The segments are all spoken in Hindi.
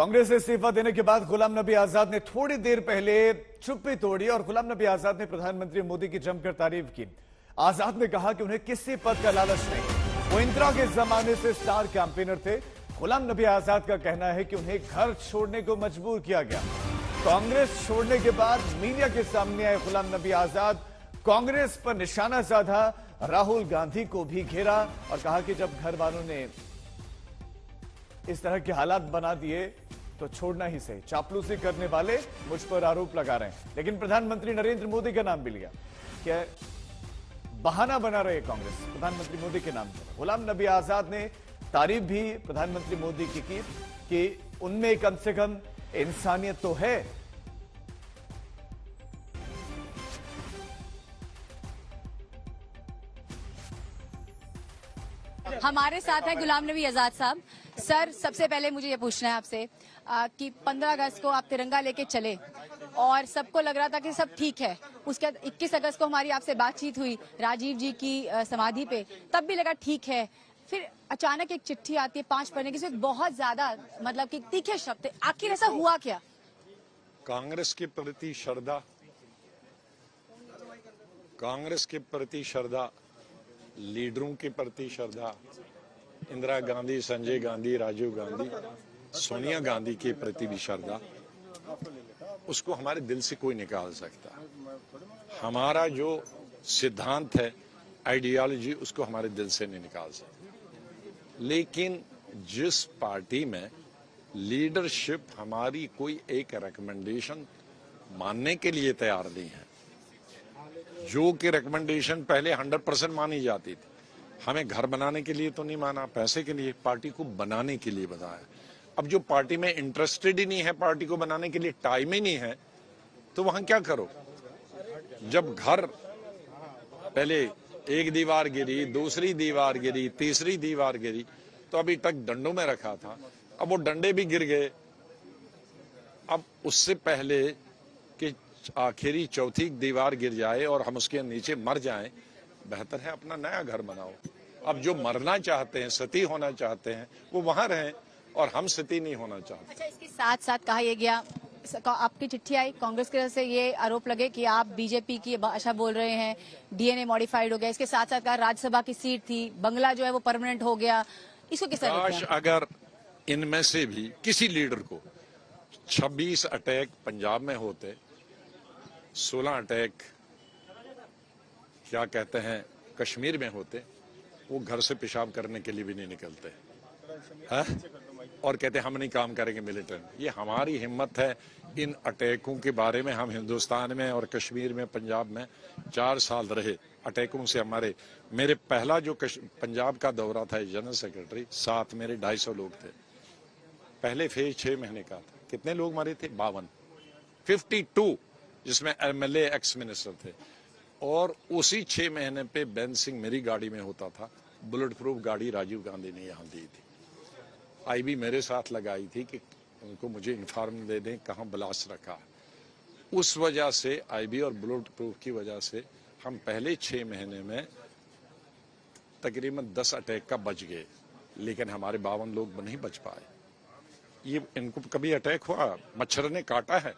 कांग्रेस से इस्तीफा देने के बाद गुलाम नबी आजाद ने थोड़ी देर पहले चुप्पी तोड़ी और गुलाम नबी आजाद ने प्रधानमंत्री मोदी की जमकर तारीफ की। आजाद ने कहा कि उन्हें किसी पद का लालच नहीं, वो इंदिरा के जमाने से स्टार कैंपेनर थे। गुलाम नबी आजाद का कहना है कि उन्हें घर छोड़ने को मजबूर किया गया। कांग्रेस छोड़ने के बाद मीडिया के सामने आए गुलाम नबी आजाद, कांग्रेस पर निशाना साधा, राहुल गांधी को भी घेरा और कहा कि जब घर वालों ने इस तरह के हालात बना दिए तो छोड़ना ही सही। चापलूसी करने वाले मुझ पर आरोप लगा रहे हैं, लेकिन प्रधानमंत्री नरेंद्र मोदी का नाम भी लिया। क्या बहाना बना रहे कांग्रेस प्रधानमंत्री मोदी के नाम पर। गुलाम नबी आजाद ने तारीफ भी प्रधानमंत्री मोदी की कि उनमें कम से कम इंसानियत तो है। हमारे साथ है गुलाम नबी आजाद साहब। सर, सबसे पहले मुझे ये पूछना है आपसे कि 15 अगस्त को आप तिरंगा लेके चले और सबको लग रहा था कि सब ठीक है। उसके बाद 21 अगस्त को हमारी आपसे बातचीत हुई राजीव जी की समाधि पे, तब भी लगा ठीक है। फिर अचानक एक चिट्ठी आती है 5 पन्ने की, जिसमें बहुत ज्यादा मतलब कि तीखे शब्द थे। आखिर ऐसा हुआ क्या? कांग्रेस के प्रति श्रद्धा, कांग्रेस के प्रति श्रद्धा, लीडरों के प्रति श्रद्धा, इंदिरा गांधी, संजय गांधी, राजीव गांधी, सोनिया गांधी के प्रति भी श्रद्धा, उसको हमारे दिल से कोई निकाल सकता। हमारा जो सिद्धांत है, आइडियोलॉजी, उसको हमारे दिल से नहीं निकाल सकता। लेकिन जिस पार्टी में लीडरशिप हमारी कोई एक रिकमेंडेशन मानने के लिए तैयार नहीं है, जो कि रिकमेंडेशन पहले 100% मानी जाती थी, हमें घर बनाने के लिए तो नहीं माना, पैसे के लिए, पार्टी को बनाने के लिए बताया। अब जो पार्टी में इंटरेस्टेड ही नहीं है, पार्टी को बनाने के लिए टाइम ही नहीं है, तो वहां क्या करो। जब घर पहले एक दीवार गिरी, दूसरी दीवार गिरी, तीसरी दीवार गिरी, तो अभी तक डंडों में रखा था, अब वो डंडे भी गिर गए। अब उससे पहले कि आखिरी चौथी दीवार गिर जाए और हम उसके नीचे मर जाएं, बेहतर है अपना नया घर बनाओ। अब जो मरना चाहते हैं, सती होना चाहते हैं, वो वहां रहें और हम सती नहीं होना चाहते। अच्छा, इसके साथ साथ कहा यह गया, आपकी चिट्ठी आई कांग्रेस की तरफ से, ये आरोप लगे कि आप बीजेपी की भाषा बोल रहे हैं, डीएनए मॉडिफाइड हो गया। इसके साथ साथ कहा राज्यसभा की सीट थी, बंगला जो है वो परमानेंट हो गया। इसको किस तरह काश अगर इनमें से भी किसी लीडर को 26 अटैक पंजाब में होते, 16 अटैक क्या कहते हैं कश्मीर में होते, वो घर से पेशाब करने के लिए भी नहीं निकलते है? और कहते हम नहीं काम करेंगे मिलिटेंट। ये हमारी हिम्मत है। इन अटैकों के बारे में हम हिंदुस्तान में और कश्मीर में, पंजाब में 4 साल रहे। अटैकों से मेरे पहला जो पंजाब का दौरा था जनरल सेक्रेटरी, साथ मेरे 250 लोग थे। पहले फेज 6 महीने का था। कितने लोग मरे थे? 52, जिसमें एमएलए, एक्स मिनिस्टर थे। और उसी 6 महीने पे बेन सिंह मेरी गाड़ी में होता था। बुलेट प्रूफ गाड़ी राजीव गांधी ने यहाँ दी थी। आईबी मेरे साथ लगाई थी कि उनको मुझे इन्फॉर्म दे दें कहाँ ब्लास्ट रखा। उस वजह से आईबी और बुलेट प्रूफ की वजह से हम पहले 6 महीने में तकरीबन 10 अटैक का बच गए, लेकिन हमारे 52 लोग नहीं बच पाए। ये इनको कभी अटैक हुआ, मच्छर ने काटा है,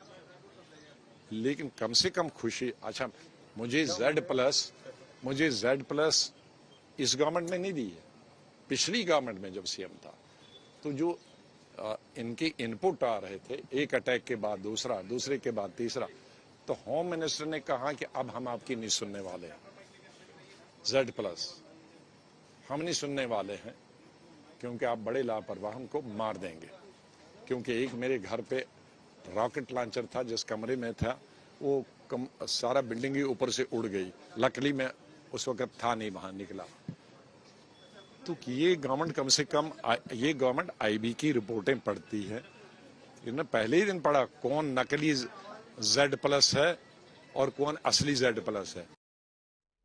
लेकिन कम से कम खुशी। अच्छा, मुझे Z+ इस गवर्नमेंट में नहीं दी है, पिछली गवर्नमेंट में जब सीएम था, तो जो इनके इनपुट आ रहे थे, एक अटैक के बाद दूसरा, दूसरे के बाद तीसरा, तो होम मिनिस्टर ने कहा कि अब हम आपकी नहीं सुनने वाले हैं, Z+ हम नहीं सुनने वाले हैं, क्योंकि आप बड़े लापरवाह, हमको मार देंगे। क्योंकि एक मेरे घर पे रॉकेट लॉन्चर था, जिस कमरे में था वो सारा बिल्डिंग ही ऊपर से उड़ गई। लकली में उस वक्त था नहीं, बाहर निकला। तो ये गवर्नमेंट कम से कम, ये गवर्नमेंट आईबी की रिपोर्टें पढ़ती है। इन्होंने पहले ही दिन पढ़ा कौन नकली Z+ है और कौन असली Z+ है।